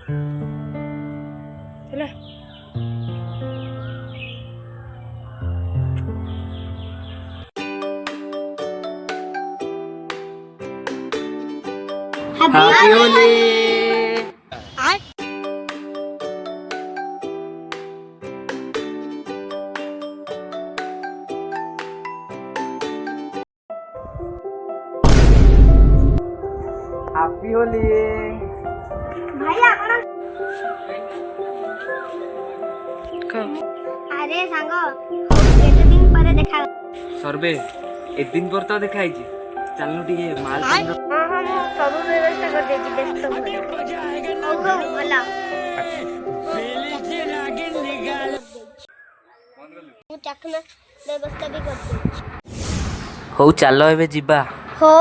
ହେଲା happy Holi. Happy Holi भाई आपण अरे सांग केते दिन पर देखा सर्वे एक दिन पर तो देखा चलनु टिके माल हां हां सब व्यवस्था कर देची व्यस्त हो बोला मु चखना व्यवस्था भी कर दे हो चलो एबे जिबा हो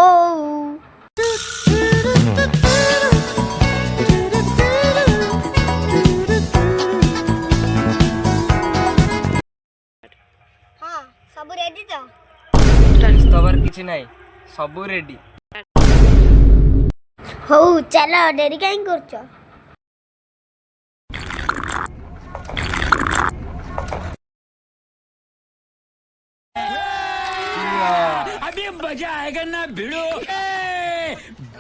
हां सब रेडी तो तबर किछि नाही सब रेडी हो चलो डेरी काई करछो अभी मजा आएगा ना भिड़ो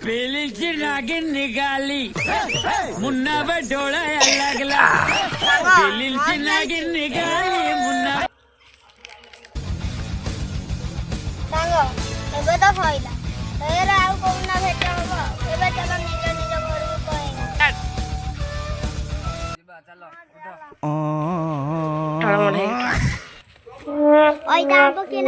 बेलीची नागिन निकाली मुन्ना बडोला लागला बेलीची नागिन निकाली मुन्ना सांगो एबे तो फैला तेरा आउ कोना भेट हबो एबे चलो निज निज घर को कहेंगे जिबा चलो ओइ दाबो के न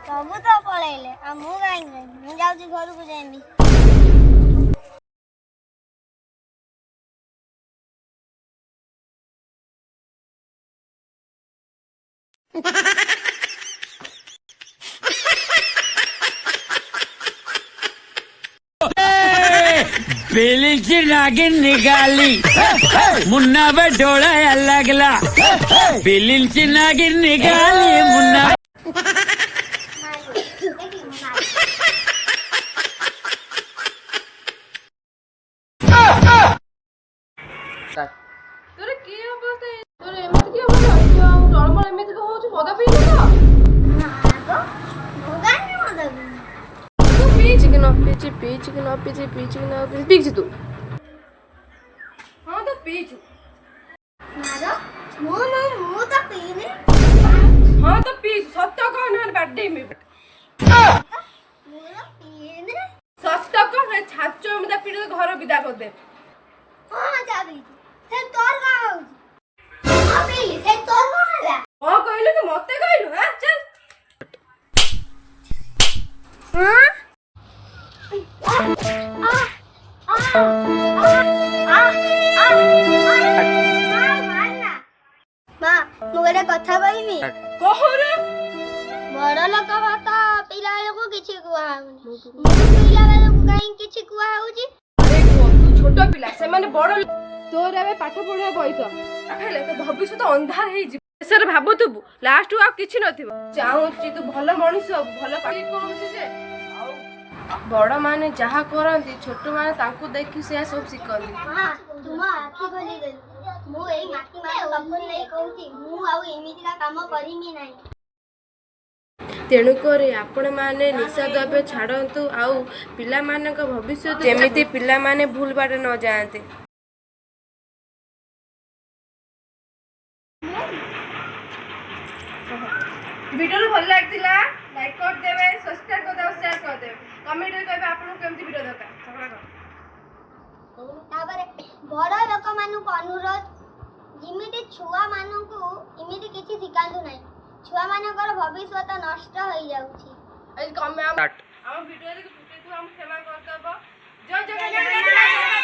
सब तो पळेले आ मु गाइंगे मु जाउची घर को जाइमी बेलीची नागिन निकाली मुन्ना बडोला लागला बेलीची नागिन निकाली मुन्ना ତୋର କି ଅବସ୍ଥା ତୋର ଏମିତି କି ଅବସ୍ଥା ତୁ ଆଉ ଟଳମଳ ଏମିତି କଣ ହଉଛୁ ମଦ ପିଇଲୁ ତ ତୁ ପିଇଛି କି ନ ପିଇଛି ପିଇଛି କି ନ ପିଇଛି ପିଇଛି କି ନ ପିଇଛି ପିଇଛି ତୁ ହଁ ତୁ ପିଇଛୁ ମୁଁ ତ ପିଇନି ହଁ ତୁ ପିଇଛୁ ସତ କହ ନହେଲେ ବାଡେଇମି ମୁଁ ତ ପିଇନି ସତ କହ ଛାଚ ଏମିତି ପିଇଲେ ଘର ବିଦା କରିଦେ ହଁ ଯାବି ସେ ତୋର କଣ ହଉଛି ହଁ ପିଇଲି ସେ ତୋର କଣ ହେଲା ହଁ କହିଲୁ ତୁ ମତେ କହିଲୁ ହଁ ଚାଲ ମା ମୁଁ ଗୋଟେ କଥା କହିବି କହୁରେ ବଡ ଲୋକ ଭାତ ପିଲା ବେଳକୁ କିଛି କୁହା ହଉନି ମୁଁ ପିଲା ବେଳକୁ କାହିଁ କିଛି କୁହା ହଉଛି ଆରେ ପୁଅ ତୁ ଛୋଟ ପିଲା ସେମାନେ ବଡ ତୋର ଏବେ ପାଠ ପଢିବା ବୟସ ହେଲେ ତୋ ଭବିଷ୍ୟତ ଅନ୍ଧାର ହେଇଯିବ ଶେଷରେ ଭାବୁଥିବୁ ଲାଷ୍ଟକୁ ଆଉ କିଛି ନଥିବ ଚାହୁଁଛି ତୁ ଭଲ ମଣିଷ ଭଲ କହୁଛି ଯେ ବଡ ମାନେ ଯାହା କରନ୍ତି ଛୋଟ ମାନେ ତାଙ୍କୁ ଦେଖି ସେ ସବୁ ଶିଖନ୍ତି ତୁମ ଆଖି ଖୋଲିଦେଲୁ ମୁଁ ଏଇ ମାଟି ମାଟି ସପନ ନେଇ କହୁଛି ମୁଁ ଆଉ ଏମିତିକା କାମ କରିମି ନାହିଁ ତେଣୁକରି ଆପଣମାନେ ନିଶା ଦ୍ରବ୍ୟ ଛାଡ଼ନ୍ତୁ ଆଉ ପିଲାମାନଙ୍କ ଭବିଷ୍ୟତ ଯେମିତି ପିଲାମାନେ ଭୁଲ ବାଟ ନ ଯାଆନ୍ତି ଭିଡ଼ିଓ ଭଲ ଲାଗିଥିଲା ଲାଇକ୍ କରିଦେବେ ସବସ୍କ୍ରାଇବ୍ କରିଦେବେ ସେୟାର କରିଦେବେ କମେଣ୍ଟରେ କହିବେ ଆପଣଙ୍କୁ କେମିତି ଭିଡ଼ିଓ ଦରକାର ତାପରେ ବଡ଼ ଲୋକମାନଙ୍କୁ ଅନୁରୋଧ ଯେମିତି ଛୁଆମାନଙ୍କୁ ଏମିତି କିଛି ଶିଖାନ୍ତୁ ନାହିଁ ଛୁଆମାନଙ୍କର ଭବିଷ୍ୟତ ନଷ୍ଟ ହେଇଯାଉଛି ଆମ ଭିଡ଼ିଓରେ ତ୍ରୁଟିକୁ ଆମେ କ୍ଷମା କରିଦେବ ଜୟ ଜଗନ୍ନାଥ।